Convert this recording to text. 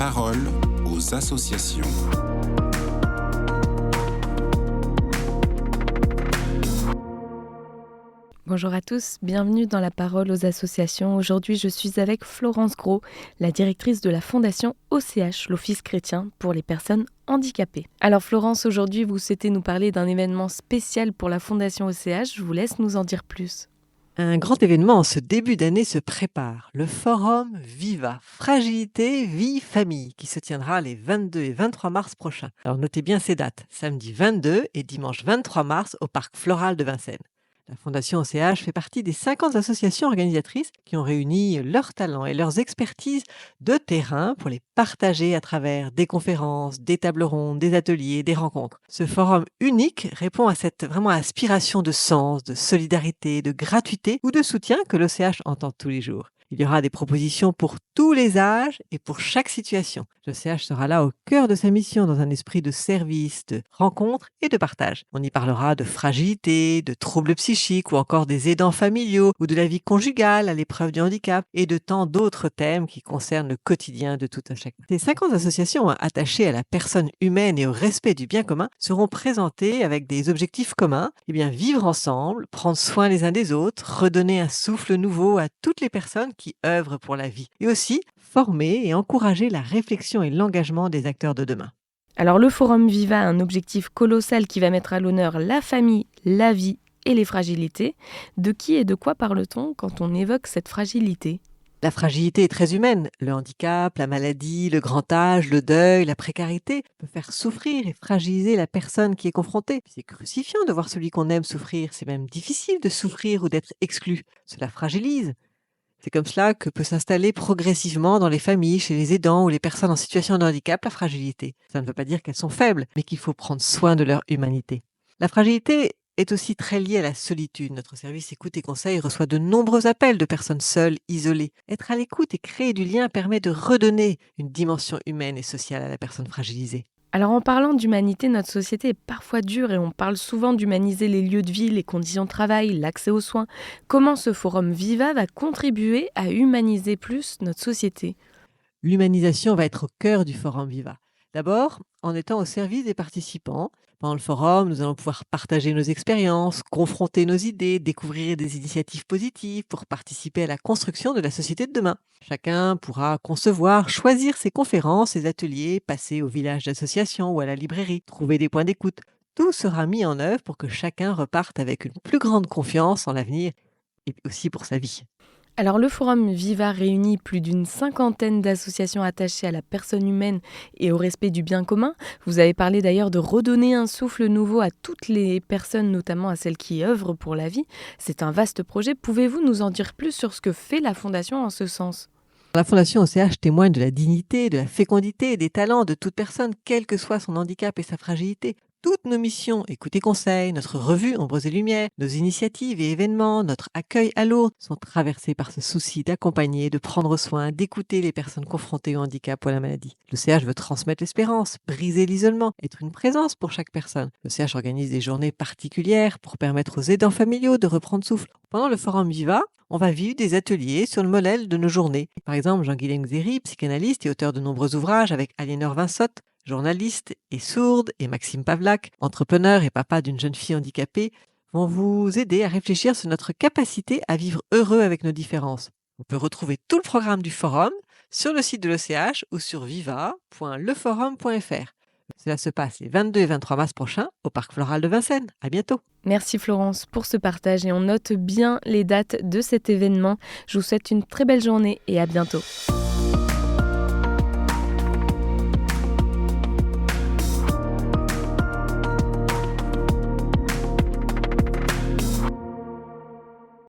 parole aux associations. Bonjour à tous, bienvenue dans la parole aux associations. Aujourd'hui, je suis avec Florence Gros, la directrice de la fondation OCH, l'Office chrétien pour les personnes handicapées. Alors Florence, aujourd'hui, vous souhaitez nous parler d'un événement spécial pour la fondation OCH. Je vous laisse nous en dire plus. Un grand événement en ce début d'année se prépare, le Forum Viva, Fragilité, Vie, Famille, qui se tiendra les 22 et 23 mars prochains. Alors notez bien ces dates, samedi 22 et dimanche 23 mars au Parc Floral de Vincennes. La Fondation OCH fait partie des 50 associations organisatrices qui ont réuni leurs talents et leurs expertises de terrain pour les partager à travers des conférences, des tables rondes, des ateliers, des rencontres. Ce forum unique répond à cette vraiment aspiration de sens, de solidarité, de gratuité ou de soutien que l'OCH entend tous les jours. Il y aura des propositions pour tous les âges et pour chaque situation. L'OCH sera là au cœur de sa mission dans un esprit de service, de rencontre et de partage. On y parlera de fragilité, de troubles psychiques ou encore des aidants familiaux ou de la vie conjugale à l'épreuve du handicap et de tant d'autres thèmes qui concernent le quotidien de tout un chacun. Ces 50 associations attachées à la personne humaine et au respect du bien commun seront présentées avec des objectifs communs, vivre ensemble, prendre soin les uns des autres, redonner un souffle nouveau à toutes les personnes qui œuvrent pour la vie et aussi former et encourager la réflexion et l'engagement des acteurs de demain. Alors le Forum Viva a un objectif colossal qui va mettre à l'honneur la famille, la vie et les fragilités. De qui et de quoi parle-t-on quand on évoque cette fragilité ? La fragilité est très humaine. Le handicap, la maladie, le grand âge, le deuil, la précarité peut faire souffrir et fragiliser la personne qui est confrontée. C'est crucifiant de voir celui qu'on aime souffrir. C'est même difficile de souffrir ou d'être exclu. Cela fragilise. C'est comme cela que peut s'installer progressivement dans les familles, chez les aidants ou les personnes en situation de handicap, la fragilité. Ça ne veut pas dire qu'elles sont faibles, mais qu'il faut prendre soin de leur humanité. La fragilité est aussi très liée à la solitude. Notre service Écoute et Conseil reçoit de nombreux appels de personnes seules, isolées. Être à l'écoute et créer du lien permet de redonner une dimension humaine et sociale à la personne fragilisée. Alors en parlant d'humanité, notre société est parfois dure et on parle souvent d'humaniser les lieux de vie, les conditions de travail, l'accès aux soins. Comment ce Forum Viva va contribuer à humaniser plus notre société ? L'humanisation va être au cœur du Forum Viva. D'abord, en étant au service des participants. Pendant le forum, nous allons pouvoir partager nos expériences, confronter nos idées, découvrir des initiatives positives pour participer à la construction de la société de demain. Chacun pourra concevoir, choisir ses conférences, ses ateliers, passer au village d'association ou à la librairie, trouver des points d'écoute. Tout sera mis en œuvre pour que chacun reparte avec une plus grande confiance en l'avenir et aussi pour sa vie. Alors le Forum Viva réunit plus d'une 50aine d'associations attachées à la personne humaine et au respect du bien commun. Vous avez parlé d'ailleurs de redonner un souffle nouveau à toutes les personnes, notamment à celles qui œuvrent pour la vie. C'est un vaste projet. Pouvez-vous nous en dire plus sur ce que fait la Fondation en ce sens ? La Fondation OCH témoigne de la dignité, de la fécondité et des talents de toute personne, quel que soit son handicap et sa fragilité. Toutes nos missions, Écoute et Conseil, notre revue Ombres et Lumières, nos initiatives et événements, notre accueil à Lourdes sont traversés par ce souci d'accompagner, de prendre soin, d'écouter les personnes confrontées au handicap ou à la maladie. Le CH veut transmettre l'espérance, briser l'isolement, être une présence pour chaque personne. Le CH organise des journées particulières pour permettre aux aidants familiaux de reprendre souffle. Pendant le Forum Viva, on va vivre des ateliers sur le modèle de nos journées. Par exemple, Jean-Guilain Xéry, psychanalyste et auteur de nombreux ouvrages avec Aliénor Vinsotte, journaliste et sourde, et Maxime Pavlak, entrepreneur et papa d'une jeune fille handicapée, vont vous aider à réfléchir sur notre capacité à vivre heureux avec nos différences. On peut retrouver tout le programme du forum sur le site de l'OCH ou sur viva.leforum.fr. Cela se passe les 22 et 23 mars prochains au Parc Floral de Vincennes. À bientôt. Merci Florence pour ce partage et on note bien les dates de cet événement. Je vous souhaite une très belle journée et à bientôt.